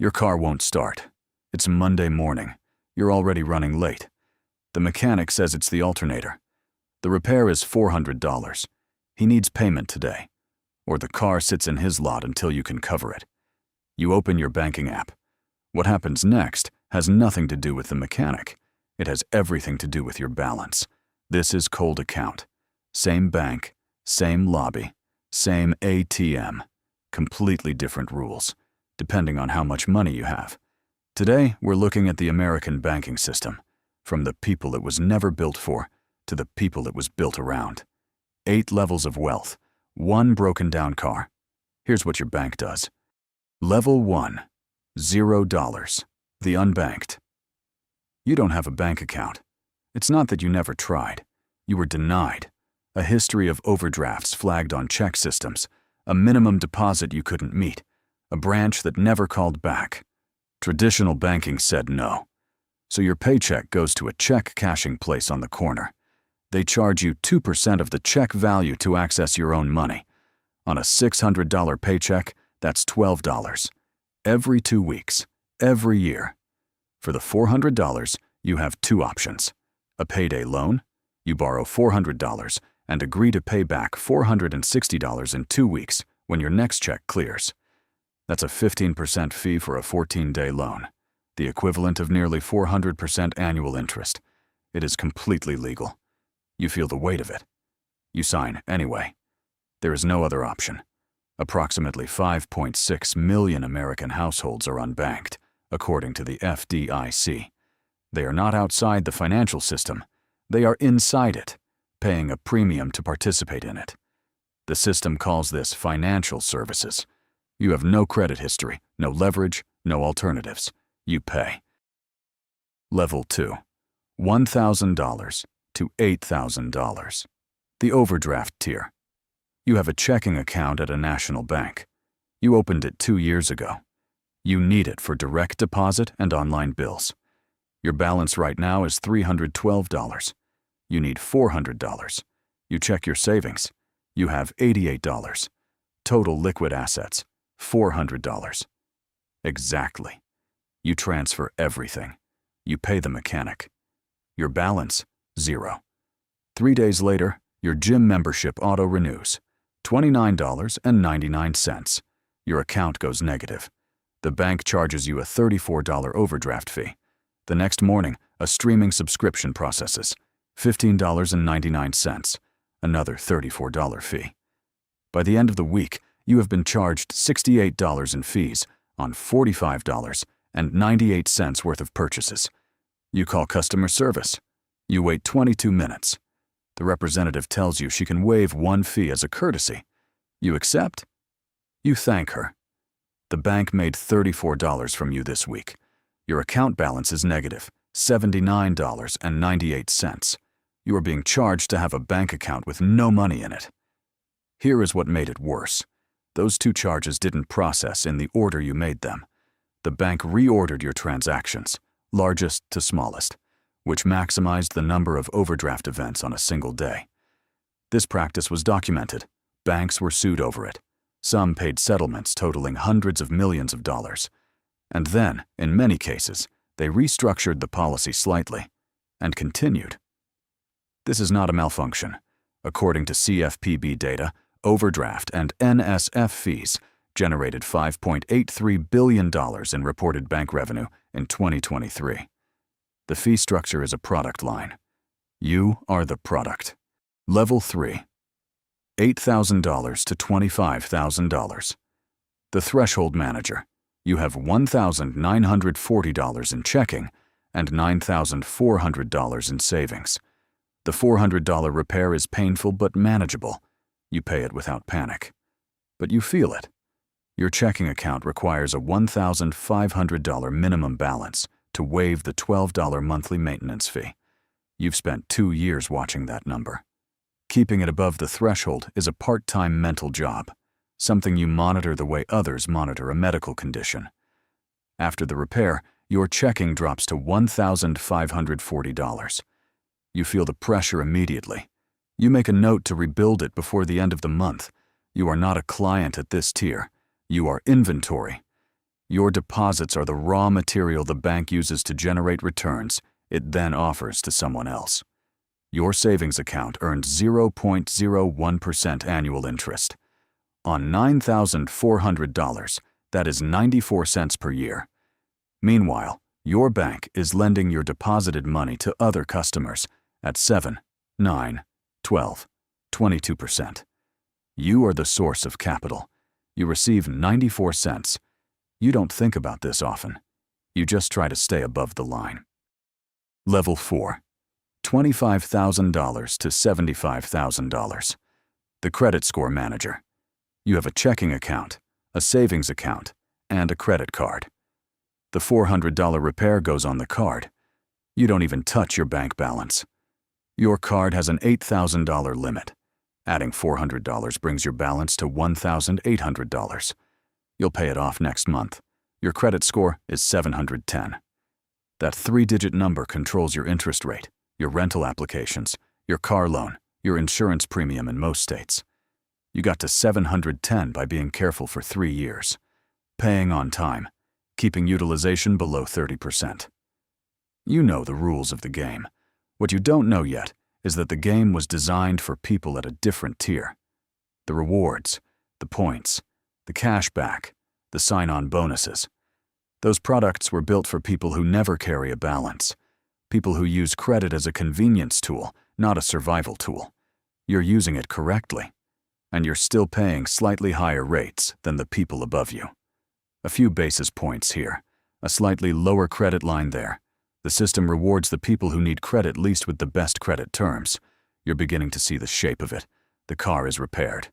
Your car won't start. It's Monday morning. You're already running late. The mechanic says it's the alternator. The repair is $400. He needs payment today, or the car sits in his lot until you can cover it. You open your banking app. What happens next has nothing to do with the mechanic. It has everything to do with your balance. This is cold account. Same bank, same lobby, same ATM. Completely different rules, depending on how much money you have. Today, we're looking at the American banking system, from the people it was never built for to the people it was built around. 8 levels of wealth, 1 broken-down car. Here's what your bank does. Level 1, $0, the unbanked. You don't have a bank account. It's not that you never tried. You were denied. A history of overdrafts flagged on check systems, a minimum deposit you couldn't meet, a branch that never called back. Traditional banking said no. So your paycheck goes to a check cashing place on the corner. They charge you 2% of the check value to access your own money. On a $600 paycheck, that's $12. Every 2 weeks, every year. For the $400, you have 2 options. A payday loan, you borrow $400 and agree to pay back $460 in 2 weeks when your next check clears. That's a 15% fee for a 14-day loan, the equivalent of nearly 400% annual interest. It is completely legal. You feel the weight of it. You sign anyway. There is no other option. Approximately 5.6 million American households are unbanked, according to the FDIC. They are not outside the financial system. They are inside it, paying a premium to participate in it. The system calls this financial services. You have no credit history, no leverage, no alternatives. You pay. Level 2, $1,000 to $8,000. The overdraft tier. You have a checking account at a national bank. You opened it 2 years ago. You need it for direct deposit and online bills. Your balance right now is $312. You need $400. You check your savings. You have $88. Total liquid assets, $400. Exactly. You transfer everything. You pay the mechanic. Your balance, $0. 3 days later, your gym membership auto-renews, $29.99. Your account goes negative. The bank charges you a $34 overdraft fee. The next morning, a streaming subscription processes, $15.99, another $34 fee. By the end of the week, you have been charged $68 in fees on $45.98 worth of purchases. You call customer service. You wait 22 minutes. The representative tells you she can waive 1 fee as a courtesy. You accept? You thank her. The bank made $34 from you this week. Your account balance is negative, $79.98. You are being charged to have a bank account with no money in it. Here is what made it worse. Those 2 charges didn't process in the order you made them. The bank reordered your transactions, largest to smallest, which maximized the number of overdraft events on a single day. This practice was documented. Banks were sued over it. Some paid settlements totaling hundreds of millions of dollars. And then, in many cases, they restructured the policy slightly and continued. This is not a malfunction. According to CFPB data, overdraft and NSF fees generated $5.83 billion in reported bank revenue in 2023. The fee structure is a product line. You are the product. Level 3, $8,000 to $25,000. The threshold manager. You have $1,940 in checking and $9,400 in savings. The $400 repair is painful but manageable. You pay it without panic. But you feel it. Your checking account requires a $1,500 minimum balance to waive the $12 monthly maintenance fee. You've spent 2 years watching that number. Keeping it above the threshold is a part-time mental job, something you monitor the way others monitor a medical condition. After the repair, your checking drops to $1,540. You feel the pressure immediately. You make a note to rebuild it before the end of the month. You are not a client at this tier. You are inventory. Your deposits are the raw material the bank uses to generate returns it then offers to someone else. Your savings account earns 0.01% annual interest. On $9,400, that is 94 cents per year. Meanwhile, your bank is lending your deposited money to other customers at 7, 9, 12, 22%. You are the source of capital. You receive 94 cents. You don't think about this often. You just try to stay above the line. Level 4. $25,000 to $75,000. The credit score manager. You have a checking account, a savings account, and a credit card. The $400 repair goes on the card. You don't even touch your bank balance. Your card has an $8,000 limit. Adding $400 brings your balance to $1,800. You'll pay it off next month. Your credit score is 710. That 3-digit number controls your interest rate, your rental applications, your car loan, your insurance premium in most states. You got to 710 by being careful for 3 years, paying on time, keeping utilization below 30%. You know the rules of the game. What you don't know yet is that the game was designed for people at a different tier. The rewards, the points, the cash back, the sign-on bonuses. Those products were built for people who never carry a balance, people who use credit as a convenience tool, not a survival tool. You're using it correctly, and you're still paying slightly higher rates than the people above you. A few basis points here, a slightly lower credit line there. The system rewards the people who need credit least with the best credit terms. You're beginning to see the shape of it. The car is repaired.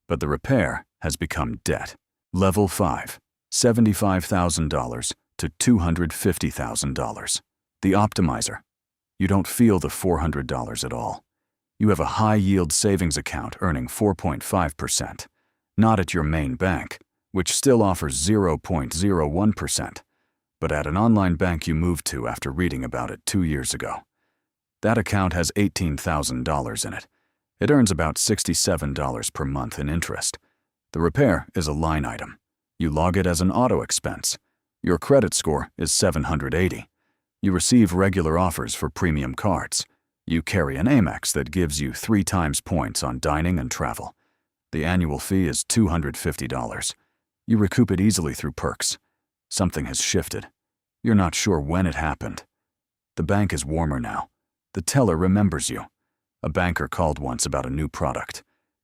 But the repair has become debt. Level 5. $75,000 to $250,000. The optimizer. You don't feel the $400 at all. You have a high-yield savings account earning 4.5%, not at your main bank, which still offers 0.01%, but at an online bank you moved to after reading about it 2 years ago. That account has $18,000 in it. It earns about $67 per month in interest. The repair is a line item. You log it as an auto expense. Your credit score is 780. You receive regular offers for premium cards. You carry an Amex that gives you 3 times points on dining and travel. The annual fee is $250. You recoup it easily through perks. Something has shifted. You're not sure when it happened. The bank is warmer now. The teller remembers you. A banker called once about a new product.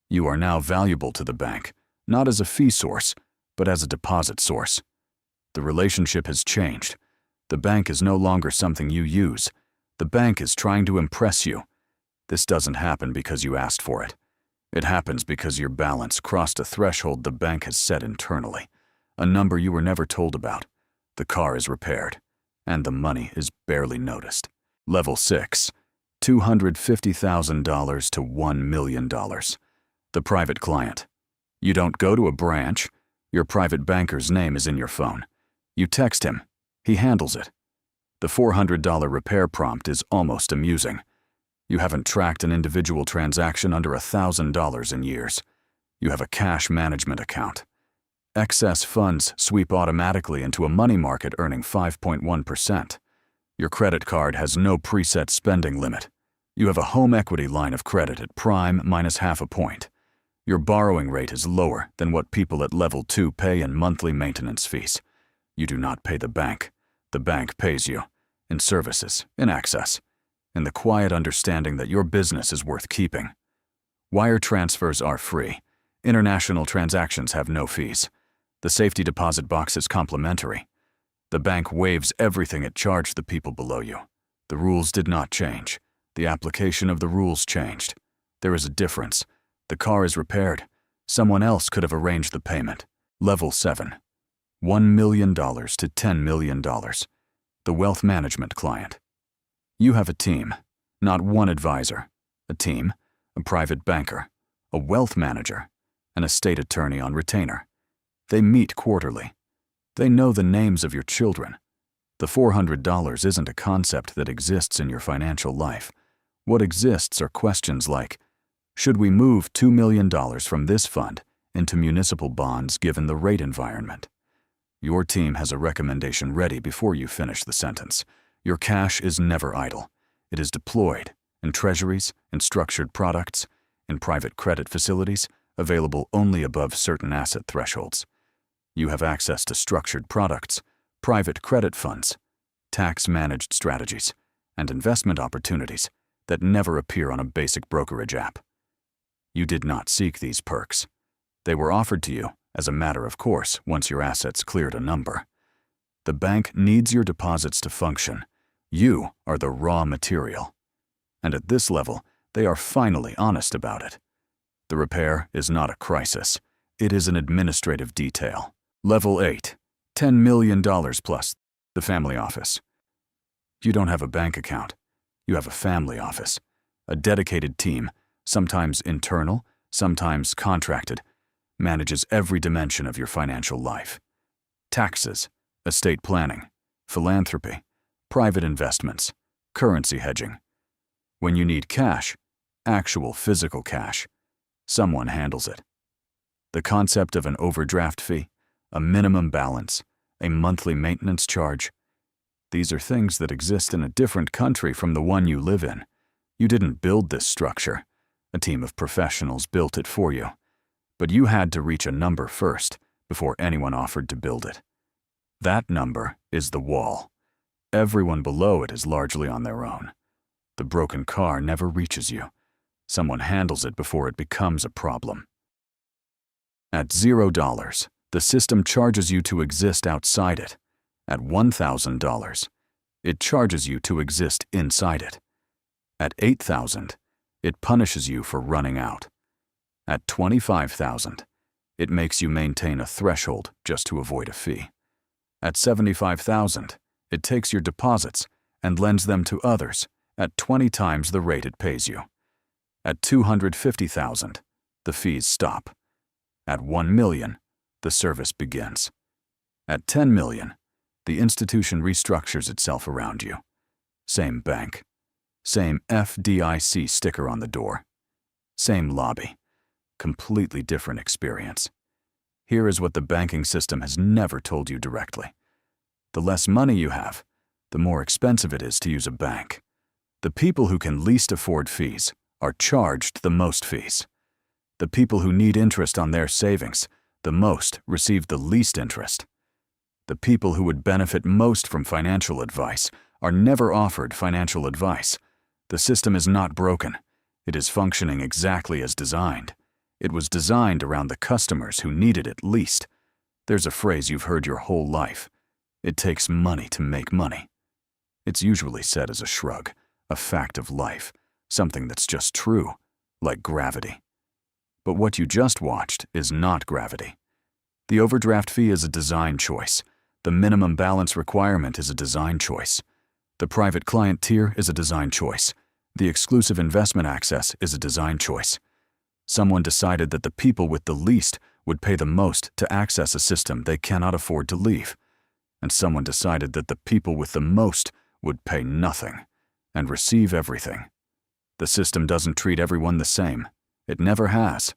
You are now valuable to the bank, not as a fee source, but as a deposit source. The relationship has changed. The bank is no longer something you use. The bank is trying to impress you. This doesn't happen because you asked for it. It happens because your balance crossed a threshold the bank has set internally, a number you were never told about. The car is repaired, and the money is barely noticed. Level 6. $250,000 to $1 million. The private client. You don't go to a branch. Your private banker's name is in your phone. You text him. He handles it. The $400 repair prompt is almost amusing. You haven't tracked an individual transaction under $1,000 in years. You have a cash management account. Excess funds sweep automatically into a money market earning 5.1%. Your credit card has no preset spending limit. You have a home equity line of credit at prime minus half a point. Your borrowing rate is lower than what people at level 2 pay in monthly maintenance fees. You do not pay the bank. The bank pays you. In services, in access, in the quiet understanding that your business is worth keeping. Wire transfers are free. International transactions have no fees. The safety deposit box is complimentary. The bank waives everything it charged the people below you. The rules did not change. The application of the rules changed. There is a difference. The car is repaired. Someone else could have arranged the payment. Level 7. $1 million to $10 million. The wealth management client. You have a team, not one advisor. A team, a private banker, a wealth manager, an estate attorney on retainer. They meet quarterly. They know the names of your children. The $400 isn't a concept that exists in your financial life. What exists are questions like, should we move $2 million from this fund into municipal bonds given the rate environment? Your team has a recommendation ready before you finish the sentence. Your cash is never idle. It is deployed in treasuries, in structured products, in private credit facilities, available only above certain asset thresholds. You have access to structured products, private credit funds, tax-managed strategies, and investment opportunities that never appear on a basic brokerage app. You did not seek these perks. They were offered to you as a matter of course once your assets cleared a number. The bank needs your deposits to function. You are the raw material. And at this level, they are finally honest about it. The repair is not a crisis. It is an administrative detail. Level 8, $10 million plus, the family office. You don't have a bank account. You have a family office, a dedicated team, sometimes internal, sometimes contracted, manages every dimension of your financial life. Taxes, estate planning, philanthropy, private investments, currency hedging. When you need cash, actual physical cash, someone handles it. The concept of an overdraft fee, a minimum balance, a monthly maintenance charge, these are things that exist in a different country from the one you live in. You didn't build this structure. A team of professionals built it for you. But you had to reach a number first before anyone offered to build it. That number is the wall. Everyone below it is largely on their own. The broken car never reaches you. Someone handles it before it becomes a problem. At $0, the system charges you to exist outside it. At $1,000, it charges you to exist inside it. At $8,000, it punishes you for running out. At $25,000, it makes you maintain a threshold just to avoid a fee. At $75,000, it takes your deposits and lends them to others at 20 times the rate it pays you. At $250,000, the fees stop. At $1 million, the service begins. At $10 million, the institution restructures itself around you. Same bank. Same FDIC sticker on the door. Same lobby. Completely different experience. Here is what the banking system has never told you directly. The less money you have, the more expensive it is to use a bank. The people who can least afford fees are charged the most fees. The people who need interest on their savings the most receive the least interest. The people who would benefit most from financial advice are never offered financial advice. The system is not broken. It is functioning exactly as designed. It was designed around the customers who needed it least. There's a phrase you've heard your whole life. It takes money to make money. It's usually said as a shrug, a fact of life, something that's just true, like gravity. But what you just watched is not gravity. The overdraft fee is a design choice. The minimum balance requirement is a design choice. The private client tier is a design choice. The exclusive investment access is a design choice. Someone decided that the people with the least would pay the most to access a system they cannot afford to leave. And someone decided that the people with the most would pay nothing and receive everything. The system doesn't treat everyone the same. It never has.